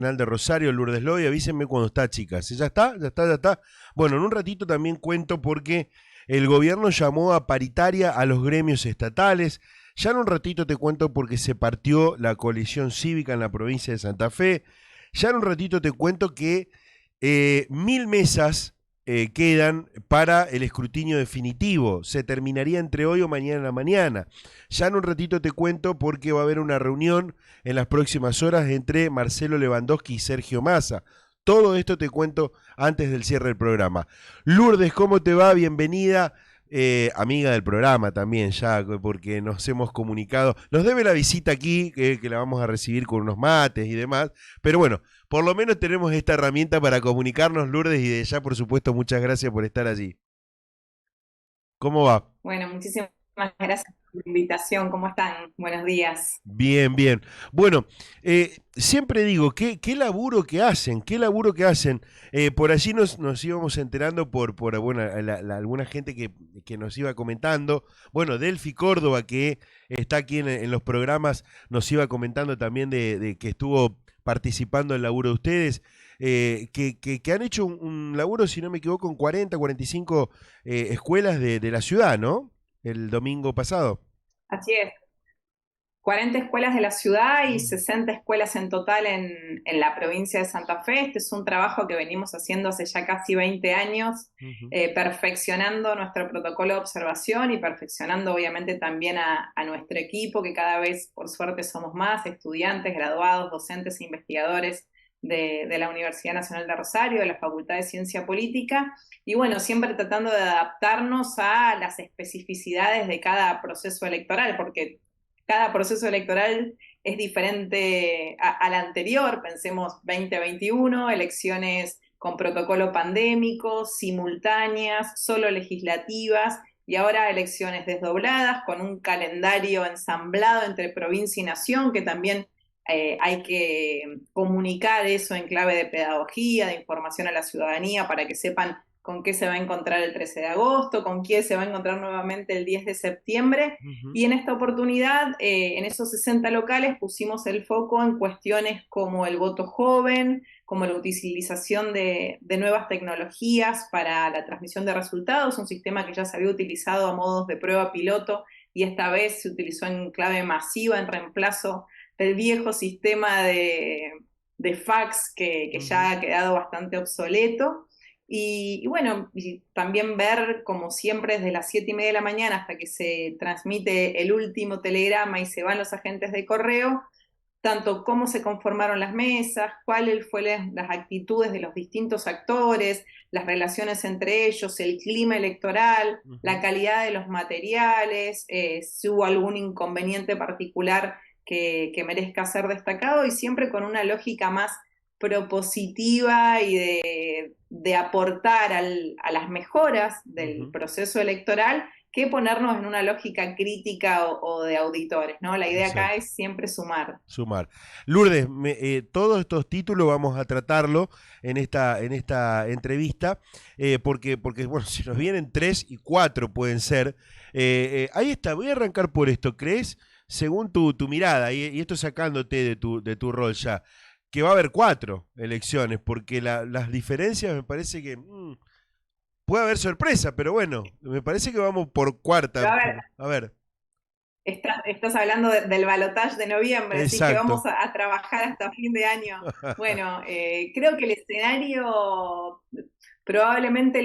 Nacional de Rosario, Lourdes Loy, avísenme cuando está, chicas. ¿Ya está? ¿Ya está? ¿Ya está? Bueno, en un ratito también cuento porque el gobierno llamó a paritaria a los gremios estatales. Ya en un ratito te cuento porque se partió la coalición cívica en la provincia de Santa Fe. Ya en un ratito te cuento que 1000 mesas quedan para el escrutinio definitivo. Se terminaría entre hoy o mañana en la mañana. Ya en un ratito te cuento porque va a haber una reunión en las próximas horas entre Marcelo Lewandowski y Sergio Massa. Todo esto te cuento antes del cierre del programa. Lourdes, ¿cómo te va? Bienvenida. Amiga del programa también, ya, porque nos hemos comunicado. Nos debe la visita aquí, que la vamos a recibir con unos mates y demás. Pero bueno, por lo menos tenemos esta herramienta para comunicarnos, Lourdes, y de ya, por supuesto, muchas gracias por estar allí. ¿Cómo va? Bueno, muchísimas gracias por la invitación. ¿Cómo están? Buenos días. Bien, bien. Bueno, siempre digo, ¿qué laburo que hacen? ¿Qué laburo que hacen? Por allí nos íbamos enterando por bueno, alguna gente que nos iba comentando. Bueno, Delphi Córdoba, que está aquí en los programas, nos iba comentando también de que estuvo participando en el laburo de ustedes. Que han hecho un laburo, si no me equivoco, en 40, 45 escuelas de la ciudad, ¿no? El domingo pasado. Así es. 40 escuelas de la ciudad y Mm. 60 escuelas en total en la provincia de Santa Fe. Este es un trabajo que venimos haciendo hace ya casi 20 años, Ujú. perfeccionando nuestro protocolo de observación y perfeccionando obviamente también a nuestro equipo, que cada vez, por suerte, somos más estudiantes, graduados, docentes e investigadores de la Universidad Nacional de Rosario, de la Facultad de Ciencia Política. Y bueno, siempre tratando de adaptarnos a las especificidades de cada proceso electoral, porque cada proceso electoral es diferente al anterior. Pensemos 2021, elecciones con protocolo pandémico, simultáneas, solo legislativas, y ahora elecciones desdobladas con un calendario ensamblado entre provincia y nación, que también hay que comunicar eso en clave de pedagogía, de información a la ciudadanía para que sepan con qué se va a encontrar el 13 de agosto, con quién se va a encontrar nuevamente el 10 de septiembre. Ujú. Y en esta oportunidad, en esos 60 locales, pusimos el foco en cuestiones como el voto joven, como la utilización de nuevas tecnologías para la transmisión de resultados, un sistema que ya se había utilizado a modos de prueba piloto y esta vez se utilizó en clave masiva en reemplazo del viejo sistema de fax que ya Ujú. ha quedado bastante obsoleto. Y bueno, y también ver, como siempre, desde las 7:30 de la mañana hasta que se transmite el último telegrama y se van los agentes de correo, tanto cómo se conformaron las mesas, cuáles fueron las actitudes de los distintos actores, las relaciones entre ellos, el clima electoral, la Ujú. calidad de los materiales, si hubo algún inconveniente particular que merezca ser destacado y siempre con una lógica más propositiva y de aportar a las mejoras del Ujú. proceso electoral que ponernos en una lógica crítica o de auditores, ¿no? La idea acá Exacto. es siempre sumar. Sumar. Lourdes, todos estos títulos vamos a tratarlo en esta entrevista, porque, bueno, si nos vienen tres y cuatro pueden ser. Ahí está, voy a arrancar por esto. ¿Crees, según tu mirada, y esto sacándote de tu rol ya, que va a haber cuatro elecciones? Porque las diferencias me parece que puede haber sorpresa, pero bueno, me parece que vamos por cuarta. Pero a ver, A ver, estás hablando del balotaje de noviembre, así que vamos exacto. a trabajar hasta fin de año. Bueno, creo que el escenario, probablemente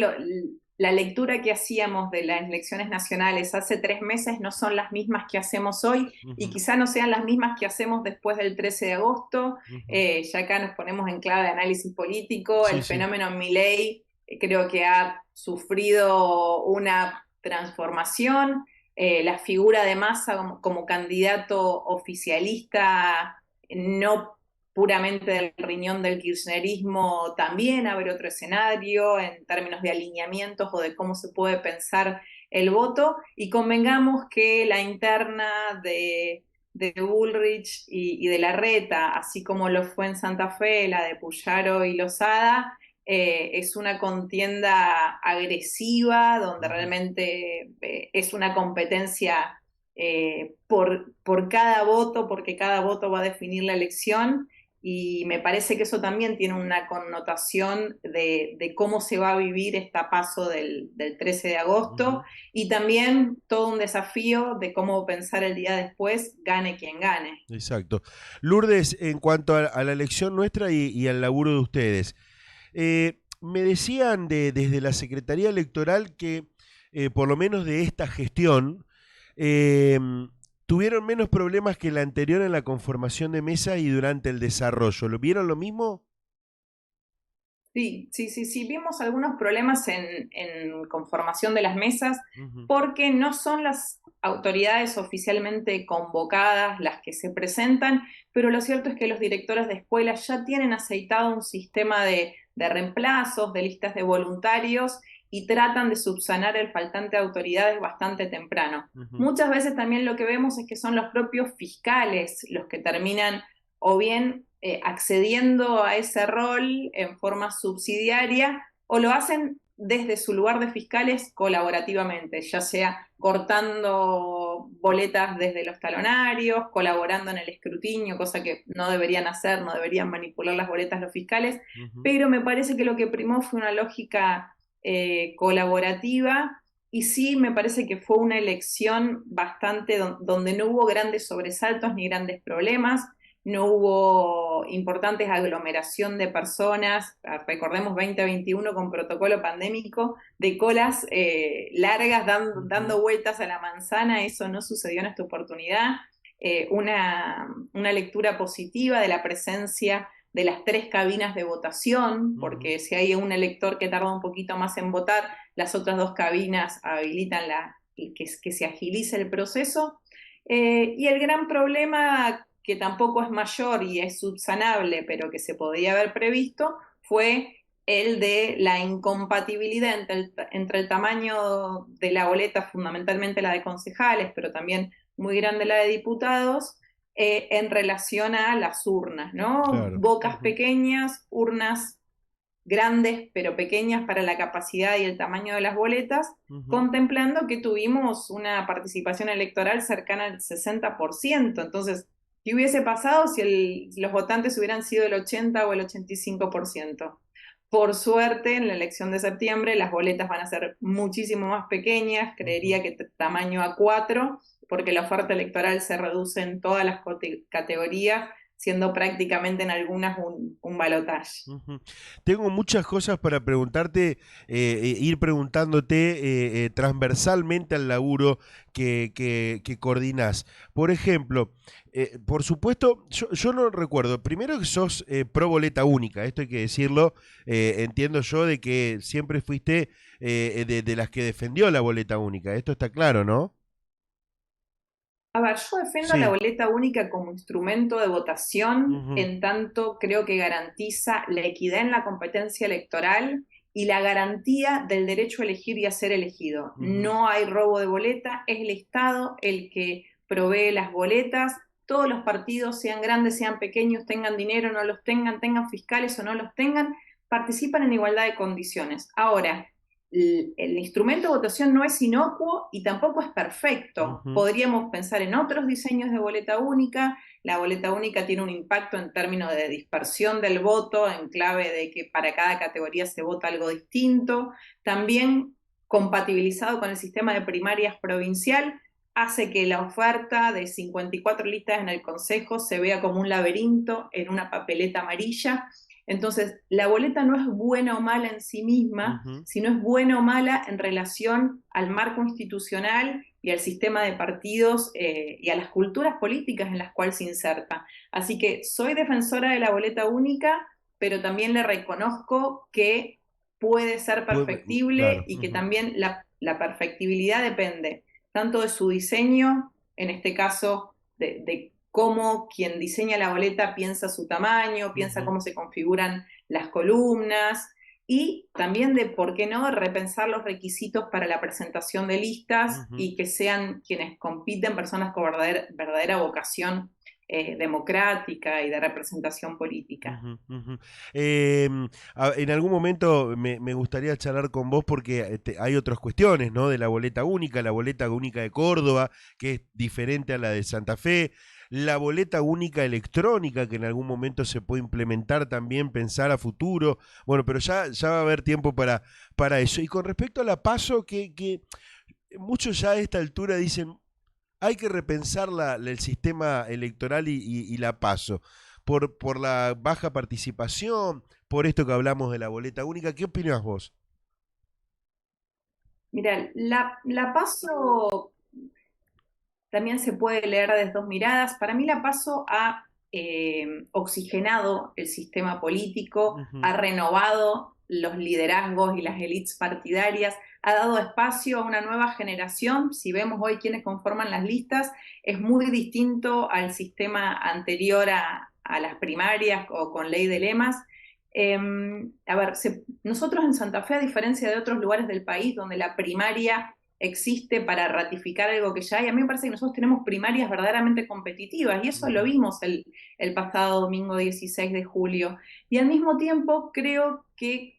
la lectura que hacíamos de las elecciones nacionales hace 3 meses no son las mismas que hacemos hoy y Ujú. quizá no sean las mismas que hacemos después del 13 de agosto. Ujú. Ya acá nos ponemos en clave de análisis político. Sí, El sí. fenómeno Milei creo que ha sufrido una transformación. La figura de Massa como candidato oficialista, no puramente del riñón del kirchnerismo, también abre otro escenario en términos de alineamientos o de cómo se puede pensar el voto. Y convengamos que la interna de Bullrich y de Larreta, así como lo fue en Santa Fe, la de Puyaro y Lozada, es una contienda agresiva, donde Ujú. realmente es una competencia por cada voto, porque cada voto va a definir la elección. y me parece que eso también tiene una connotación de cómo se va a vivir este paso del 13 de agosto Ujú. y también todo un desafío de cómo pensar el día después, gane quien gane. Exacto. Lourdes, en cuanto a la elección nuestra y al laburo de ustedes, me decían desde la Secretaría Electoral que, por lo menos de esta gestión, eh, tuvieron menos problemas que la anterior en la conformación de mesa y durante el desarrollo. ¿Lo vieron lo mismo? Sí, sí, sí, sí, vimos algunos problemas en conformación de las mesas Ujú, porque no son las autoridades oficialmente convocadas las que se presentan, pero lo cierto es que los directores de escuelas ya tienen aceitado un sistema de reemplazos, de listas de voluntarios y tratan de subsanar el faltante de autoridades bastante temprano. ujú, Muchas veces también lo que vemos es que son los propios fiscales los que terminan o bien accediendo a ese rol en forma subsidiaria o lo hacen desde su lugar de fiscales colaborativamente, ya sea cortando boletas desde los talonarios, colaborando en el escrutinio, cosa que no deberían hacer, no deberían manipular las boletas los fiscales, ujú. pero me parece que lo que primó fue una lógica colaborativa y sí me parece que fue una elección bastante donde no hubo grandes sobresaltos ni grandes problemas, no hubo importantes aglomeración de personas, recordemos 2021 con protocolo pandémico, de colas largas Ujú, dando vueltas a la manzana, eso no sucedió en esta oportunidad. Una lectura positiva de la presencia de las 3 cabinas de votación, ujú, porque si hay un elector que tarda un poquito más en votar, las otras 2 cabinas habilitan que se agilice el proceso. Y el gran problema, que tampoco es mayor y es subsanable, pero que se podía haber previsto, fue el de la incompatibilidad entre el tamaño de la boleta, fundamentalmente la de concejales, pero también muy grande la de diputados, en relación a las urnas, ¿no? claro. Bocas Ujú, pequeñas, urnas grandes pero pequeñas para la capacidad y el tamaño de las boletas, ujú. contemplando que tuvimos una participación electoral cercana al 60%. Entonces, ¿qué hubiese pasado si los votantes hubieran sido el 80 o el 85%? Por suerte, en la elección de septiembre las boletas van a ser muchísimo más pequeñas, Ujú. creería que tamaño A4, porque la oferta electoral se reduce en todas las categorías, siendo prácticamente en algunas un balotaje. Ujú. Tengo muchas cosas para preguntarte, ir preguntándote transversalmente al laburo que coordinás. Por ejemplo, por supuesto, yo no recuerdo, primero que sos pro boleta única, esto hay que decirlo, entiendo yo de que siempre fuiste de las que defendió la boleta única, esto está claro, ¿no? A ver, yo defiendo la Sí. boleta única como instrumento de votación, Ujú, en tanto creo que garantiza la equidad en la competencia electoral y la garantía del derecho a elegir y a ser elegido. ujú, No hay robo de boleta, es el Estado el que provee las boletas. Todos los partidos, sean grandes, sean pequeños, tengan dinero o no los tengan, tengan fiscales o no los tengan, participan en igualdad de condiciones. Ahora, el instrumento de votación no es inocuo y tampoco es perfecto. ujú, Podríamos pensar en otros diseños de boleta única. La boleta única tiene un impacto en términos de dispersión del voto, en clave de que para cada categoría se vota algo distinto. También compatibilizado con el sistema de primarias provincial, hace que la oferta de 54 listas en el Consejo se vea como un laberinto en una papeleta amarilla. Entonces, la boleta no es buena o mala en sí misma, ujú. sino es buena o mala en relación al marco institucional y al sistema de partidos y a las culturas políticas en las cuales se inserta. Así que soy defensora de la boleta única, pero también le reconozco que puede ser perfectible Claro. y que Ujú, también la perfectibilidad depende tanto de su diseño, en este caso de cómo quien diseña la boleta piensa su tamaño, piensa ujú, cómo se configuran las columnas y también de, ¿por qué no?, repensar los requisitos para la presentación de listas ujú. y que sean quienes compiten personas con verdadera vocación democrática y de representación política. Ujú, ujú. En algún momento me gustaría charlar con vos porque hay otras cuestiones, ¿no? De la boleta única de Córdoba, que es diferente a la de Santa Fe. la boleta única electrónica que en algún momento se puede implementar también, pensar a futuro. Bueno, pero ya va a haber tiempo para eso. Y con respecto a la PASO, que muchos ya a esta altura dicen, hay que repensar el sistema electoral y la PASO. Por la baja participación, por esto que hablamos de la boleta única. ¿Qué opinas vos? Mira, la PASO también se puede leer desde dos miradas. Para mí la PASO ha oxigenado el sistema político, Ujú. ha renovado los liderazgos y las élites partidarias, ha dado espacio a una nueva generación. Si vemos hoy quienes conforman las listas, es muy distinto al sistema anterior a las primarias o con ley de lemas. A ver, nosotros en Santa Fe, a diferencia de otros lugares del país donde la primaria existe para ratificar algo que ya hay. A mí me parece que nosotros tenemos primarias verdaderamente competitivas y eso lo Ujú. vimos el pasado domingo 16 de julio. Y al mismo tiempo creo que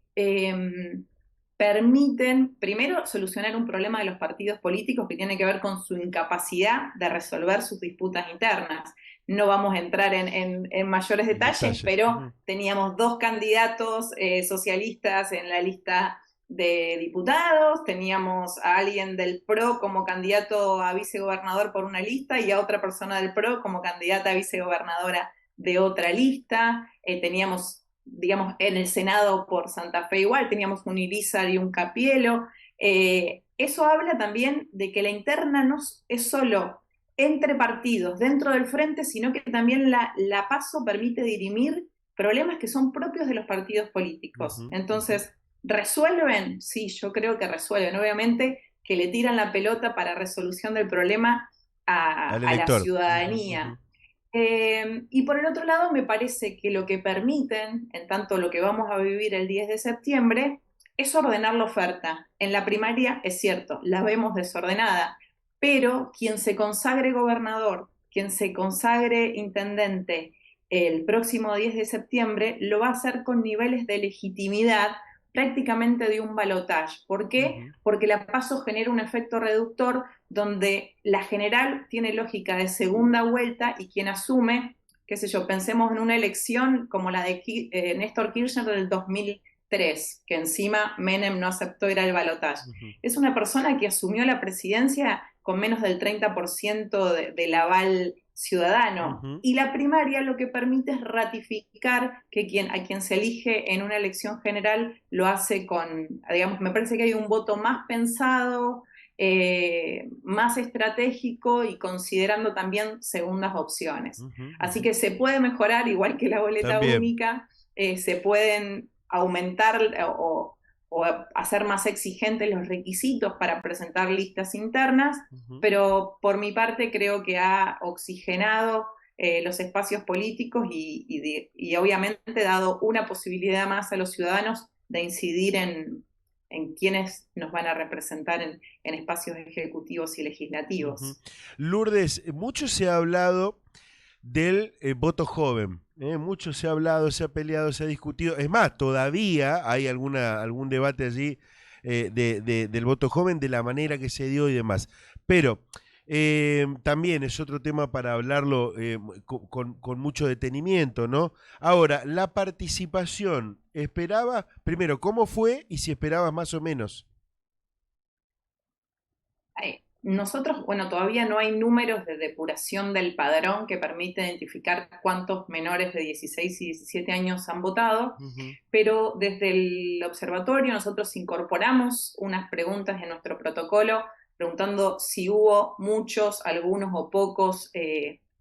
permiten, primero, solucionar un problema de los partidos políticos que tiene que ver con su incapacidad de resolver sus disputas internas. No vamos a entrar en mayores detalles, Detalles. pero Ujú. teníamos dos candidatos socialistas en la lista de diputados, teníamos a alguien del PRO como candidato a vicegobernador por una lista y a otra persona del PRO como candidata a vicegobernadora de otra lista, teníamos, digamos, en el Senado por Santa Fe igual, teníamos un Irizar y un Capielo. Eso habla también de que la interna no es solo entre partidos dentro del frente, sino que también la PASO permite dirimir problemas que son propios de los partidos políticos. Ujú. Ujú. Entonces, ¿resuelven? Sí, yo creo que resuelven. Obviamente que le tiran la pelota para resolución del problema Al a la elector. Ujú. ciudadanía. Ujú. Y por el otro lado, me parece que lo que permiten, en tanto lo que vamos a vivir el 10 de septiembre, es ordenar la oferta. En la primaria, es cierto, la vemos desordenada, pero quien se consagre gobernador, quien se consagre intendente el próximo 10 de septiembre, lo va a hacer con niveles de legitimidad prácticamente de un balotaje. ¿Por qué? Ujú. Porque la PASO genera un efecto reductor donde la general tiene lógica de segunda vuelta y quien asume, qué sé yo, pensemos en una elección como la de Néstor Kirchner del 2003, que encima Menem no aceptó ir al balotaje. Ujú. Es una persona que asumió la presidencia con menos del 30% del aval ciudadano. Ujú. Y la primaria lo que permite es ratificar que a quien se elige en una elección general lo hace con, digamos, me parece que hay un voto más pensado, más estratégico y considerando también segundas opciones. Ujú. Así Ujú. que se puede mejorar, igual que la boleta También. única, se pueden aumentar o hacer más exigentes los requisitos para presentar listas internas, Ujú. pero por mi parte creo que ha oxigenado los espacios políticos y obviamente dado una posibilidad más a los ciudadanos de incidir en quienes nos van a representar en espacios ejecutivos y Ujú. legislativos. Lourdes, mucho se ha hablado del voto joven. Mucho se ha hablado, se ha peleado, se ha discutido. Es más, todavía hay algún debate allí del voto joven, de la manera que se dio y demás. Pero también es otro tema para hablarlo con mucho detenimiento, ¿no? Ahora, la participación, ¿esperaba? Primero, ¿cómo fue y si esperabas más o menos? Nosotros, bueno, todavía no hay números de depuración del padrón que permite identificar cuántos menores de 16 y 17 años han votado, Ujú. pero desde el observatorio nosotros incorporamos unas preguntas en nuestro protocolo preguntando si hubo muchos, algunos o pocos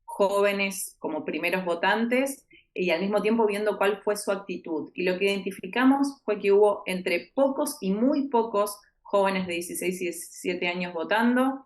jóvenes como primeros votantes y al mismo tiempo viendo cuál fue su actitud. Y lo que identificamos fue que hubo entre pocos y muy pocos jóvenes de 16 y 17 años votando,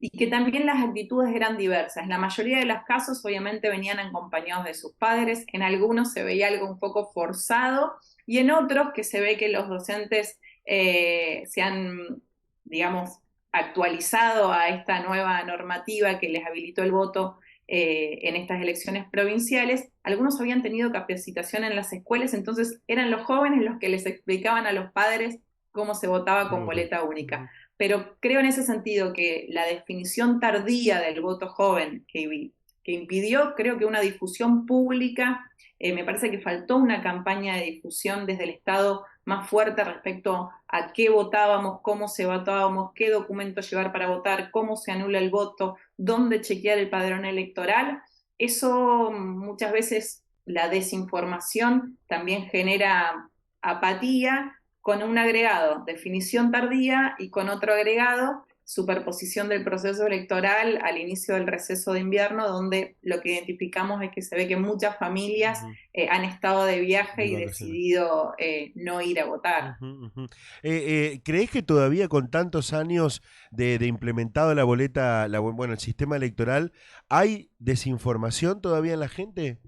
y que también las actitudes eran diversas. En la mayoría de los casos, obviamente, venían acompañados de sus padres, en algunos se veía algo un poco forzado, y en otros que se ve que los docentes se han, digamos, actualizado a esta nueva normativa que les habilitó el voto en estas elecciones provinciales. Algunos habían tenido capacitación en las escuelas, entonces eran los jóvenes los que les explicaban a los padres cómo se votaba con ¿Cómo fue? boleta única. Ujú. Pero creo en ese sentido que la definición tardía del voto joven, que que impidió, creo que una difusión pública. Me parece que faltó una campaña de difusión desde el Estado más fuerte respecto a qué votábamos, cómo se votábamos, qué documentos llevar para votar, cómo se anula el voto, dónde chequear el padrón electoral. Eso muchas veces, la desinformación también genera apatía, con un agregado, definición tardía, y con otro agregado, superposición del proceso electoral al inicio del receso de invierno, donde lo que identificamos es que se ve que muchas familias Ujú. han estado de viaje De y vacaciones. decidido no ir a votar. Ujú, ujú. ¿Crees que todavía con tantos años de implementado la boleta, bueno, el sistema electoral, hay desinformación todavía en la gente?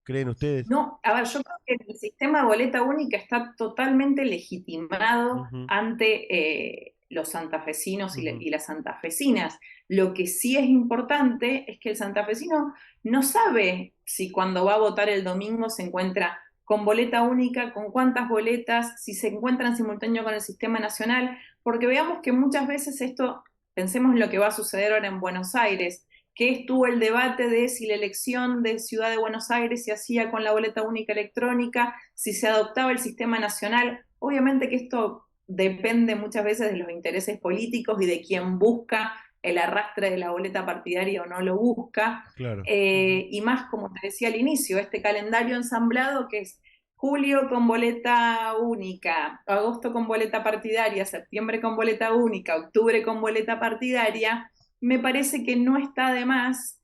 ¿Creen ustedes? No, a ver, yo creo que el sistema de boleta única está totalmente legitimado Ujú, ante los santafesinos ujú, y las santafesinas. Lo que sí es importante es que el santafesino no sabe si cuando va a votar el domingo se encuentra con boleta única, con cuántas boletas, si se encuentra en simultáneo con el sistema nacional, porque veamos que muchas veces esto, pensemos en lo que va a suceder ahora en Buenos Aires, que estuvo el debate de si la elección de Ciudad de Buenos Aires se hacía con la boleta única electrónica, si se adoptaba el sistema nacional. Obviamente que esto depende muchas veces de los intereses políticos y de quién busca el arrastre de la boleta partidaria o no lo busca. claro. Ujú. Y más, como te decía al inicio, este calendario ensamblado que es julio con boleta única, agosto con boleta partidaria, septiembre con boleta única, octubre con boleta partidaria. Me parece que no está de más,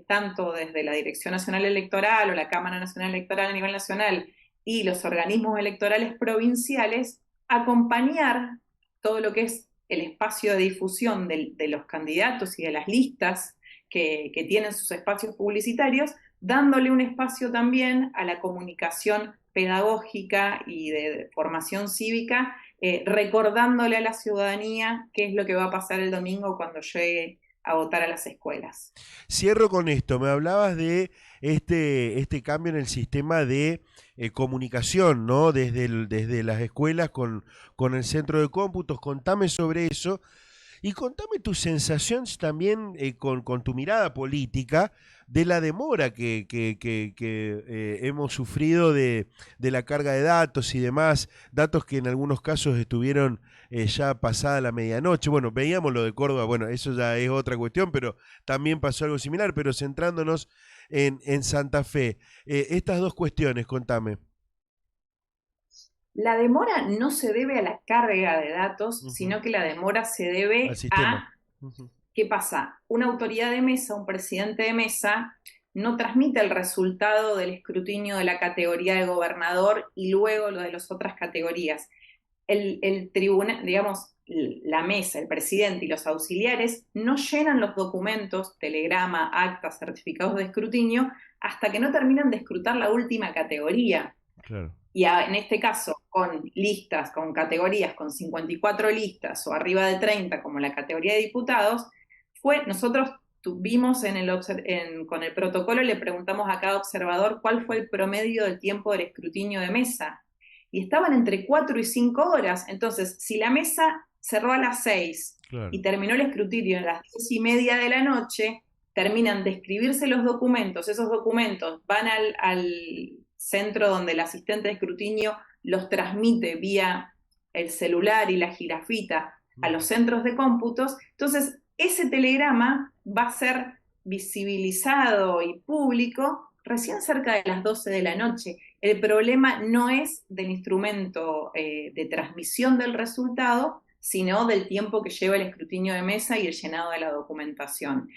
tanto desde la Dirección Nacional Electoral o la Cámara Nacional Electoral a nivel nacional y los organismos electorales provinciales, acompañar todo lo que es el espacio de difusión de los candidatos y de las listas que tienen sus espacios publicitarios, dándole un espacio también a la comunicación pedagógica y de formación cívica, recordándole a la ciudadanía qué es lo que va a pasar el domingo cuando llegue a votar a las escuelas. Cierro con esto. Me hablabas de este cambio en el sistema de comunicación, ¿no? Desde las escuelas con el centro de cómputos. Contame sobre eso. Y contame tus sensaciones también con tu mirada política de la demora que hemos sufrido de la carga de datos y demás, datos que en algunos casos estuvieron ya pasada la medianoche. Bueno, veíamos lo de Córdoba, bueno, eso ya es otra cuestión, pero también pasó algo similar, pero centrándonos en Santa Fe. Estas dos cuestiones, contame. La demora no se debe a la carga de datos, Ujú. sino que la demora se Al debe sistema. a, Ujú. ¿qué pasa? Una autoridad de mesa, un presidente de mesa, no transmite el resultado del escrutinio de la categoría de gobernador y luego lo de las otras categorías. El tribunal, digamos, la mesa, el presidente y los auxiliares no llenan los documentos, telegrama, actas, certificados de escrutinio, hasta que no terminan de escrutar la última categoría. Claro. Y en este caso, con listas, con categorías, con 54 listas o arriba de 30, como la categoría de diputados, nosotros tuvimos con el protocolo, le preguntamos a cada observador cuál fue el promedio del tiempo del escrutinio de mesa. Y estaban entre 4 y 5 horas. Entonces, si la mesa cerró a las 6 Claro. y terminó el escrutinio a las 10:30 de la noche, terminan de escribirse los documentos, esos documentos van al centro donde el asistente de escrutinio los transmite vía el celular y la jirafita a los Ujú. centros de cómputos. Entonces, ese telegrama va a ser visibilizado y público recién cerca de las 12 de la noche. El problema no es del instrumento de transmisión del resultado, sino del tiempo que lleva el escrutinio de mesa y el llenado de la documentación.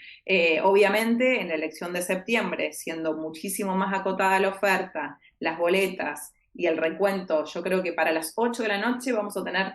Obviamente, en la elección de septiembre, siendo muchísimo más acotada la oferta, las boletas y el recuento, yo creo que para las 8 de la noche vamos a tener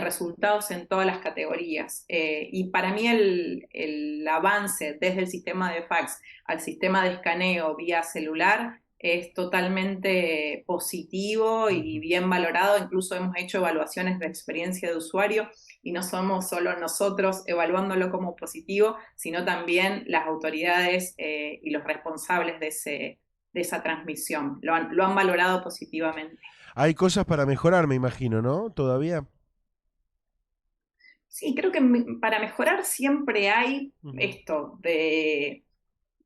resultados en todas las categorías. Y para mí el avance desde el sistema de fax al sistema de escaneo vía celular es totalmente positivo y Ujú. bien valorado. Incluso hemos hecho evaluaciones de experiencia de usuario y no somos solo nosotros evaluándolo como positivo, sino también las autoridades y los responsables de esa transmisión. Lo han valorado positivamente. Hay cosas para mejorar, me imagino, ¿no? Todavía. Sí, creo que para mejorar siempre hay Ujú. esto de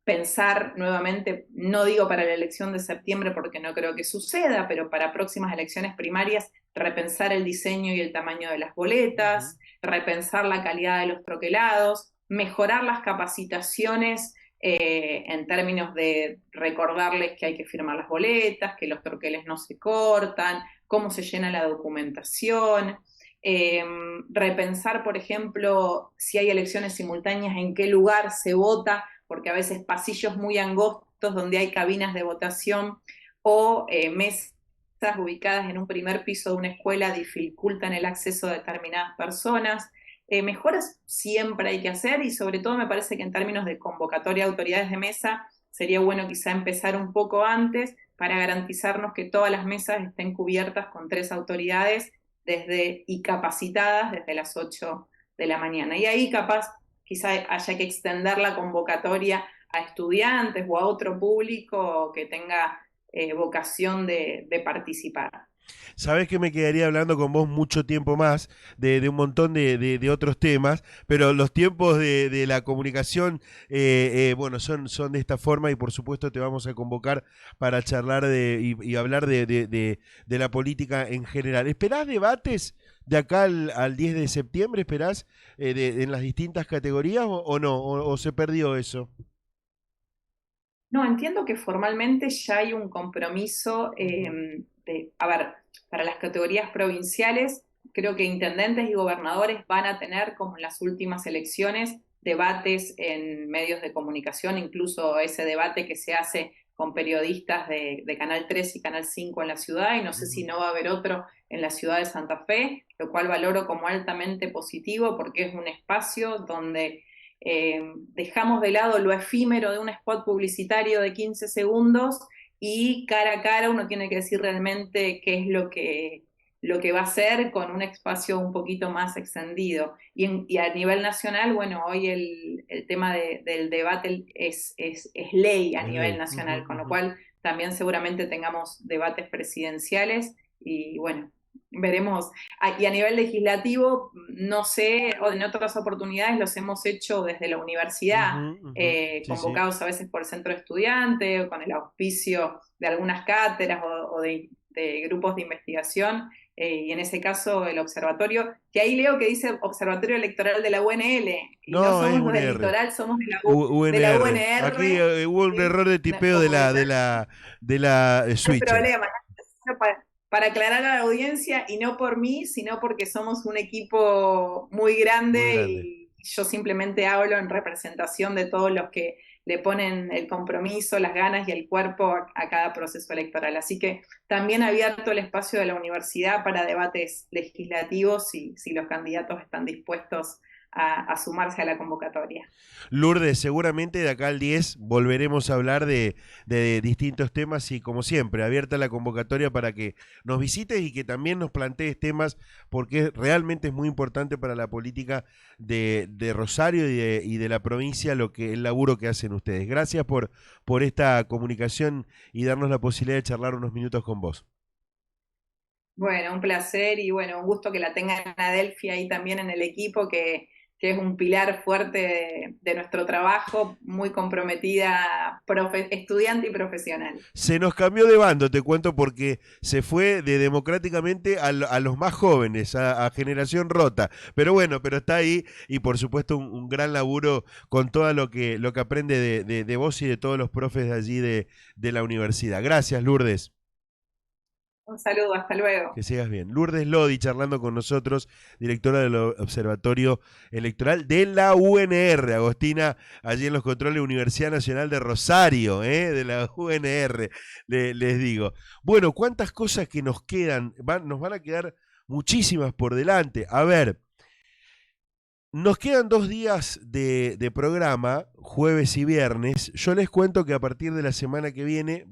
pensar nuevamente, no digo para la elección de septiembre porque no creo que suceda, pero para próximas elecciones primarias, repensar el diseño y el tamaño de las Ujú. boletas, repensar la calidad de los troquelados, mejorar las capacitaciones en términos de recordarles que hay que firmar las boletas, que los troqueles no se cortan, cómo se llena la documentación. Repensar, por ejemplo, si hay elecciones simultáneas, en qué lugar se vota, porque a veces pasillos muy angostos donde hay cabinas de votación o mesas ubicadas en un primer piso de una escuela dificultan el acceso de determinadas personas. Mejoras siempre hay que hacer y sobre todo me parece que en términos de convocatoria de autoridades de mesa sería bueno quizá empezar un poco antes para garantizarnos que todas las mesas estén cubiertas con 3 autoridades y capacitadas desde las 8 de la mañana. Y ahí capaz quizá haya que extender la convocatoria a estudiantes o a otro público que tenga vocación de participar. Sabés que me quedaría hablando con vos mucho tiempo más de un montón de otros temas, pero los tiempos de la comunicación, bueno, son de esta forma y por supuesto te vamos a convocar para charlar y hablar de la política en general. ¿Esperás debates de acá al 10 de septiembre? ¿Esperás en las distintas categorías o no? ¿O se perdió eso? No, entiendo que formalmente ya hay un compromiso Ujú. a ver, para las categorías provinciales, creo que intendentes y gobernadores van a tener, como en las últimas elecciones, debates en medios de comunicación, incluso ese debate que se hace con periodistas de Canal 3 y Canal 5 en la ciudad, y no sé si Ujú. no va a haber otro en la ciudad de Santa Fe, lo cual valoro como altamente positivo porque es un espacio donde dejamos de lado lo efímero de un spot publicitario de 15 segundos y cara a cara uno tiene que decir realmente qué es lo que va a hacer con un espacio un poquito más extendido. Y a nivel nacional, bueno, hoy el tema del debate es ley a Es nivel ley. Ujú, nacional, con lo ujú. cual también seguramente tengamos debates presidenciales y bueno, veremos. Y a nivel legislativo, no sé, o en otras oportunidades los hemos hecho desde la universidad, Ujú, ujú. Sí, sí. convocados a veces por el centro de estudiantes, o con el auspicio de algunas cátedras o de grupos de investigación, y en ese caso el observatorio, que ahí leo que dice Observatorio Electoral de la UNL, y no No, es somos los un del R. litoral, somos de la UNR. Aquí UNR, hubo un ¿sí? error de No, tipeo como de la no hay switcher. problema, para aclarar a la audiencia, y no por mí, sino porque somos un equipo muy Muy grande grande. y yo simplemente hablo en representación de todos los que le ponen el compromiso, las ganas y el cuerpo a cada proceso electoral. Así que también abierto el espacio de la universidad para debates legislativos si los candidatos están dispuestos a sumarse a la convocatoria. Lourdes, seguramente de acá al 10 volveremos a hablar de distintos temas y como siempre, abierta la convocatoria para que nos visites y que también nos plantees temas porque realmente es muy importante para la política de Rosario y de la provincia el laburo que hacen ustedes. Gracias por esta comunicación y darnos la posibilidad de charlar unos minutos con vos. Bueno, un placer y bueno, un gusto que la tengan a Delphi ahí también en el equipo, que es un pilar fuerte de nuestro trabajo, muy comprometida, estudiante y profesional. Se nos cambió de bando, te cuento, porque se fue de democráticamente a los más jóvenes, a generación rota. Pero bueno, pero está ahí y por supuesto un gran laburo con todo lo que aprende de vos y de todos los profes de allí de la universidad. Gracias, Lourdes. Un saludo, hasta luego. Que sigas bien. Lourdes Lodi charlando con nosotros, directora del Observatorio Electoral de la UNR. Agostina, allí en los controles Universidad Nacional de Rosario, de la UNR, les digo. Bueno, cuántas cosas que nos quedan, nos van a quedar muchísimas por delante. A ver, nos quedan 2 días de programa, jueves y viernes. Yo les cuento que a partir de la semana que viene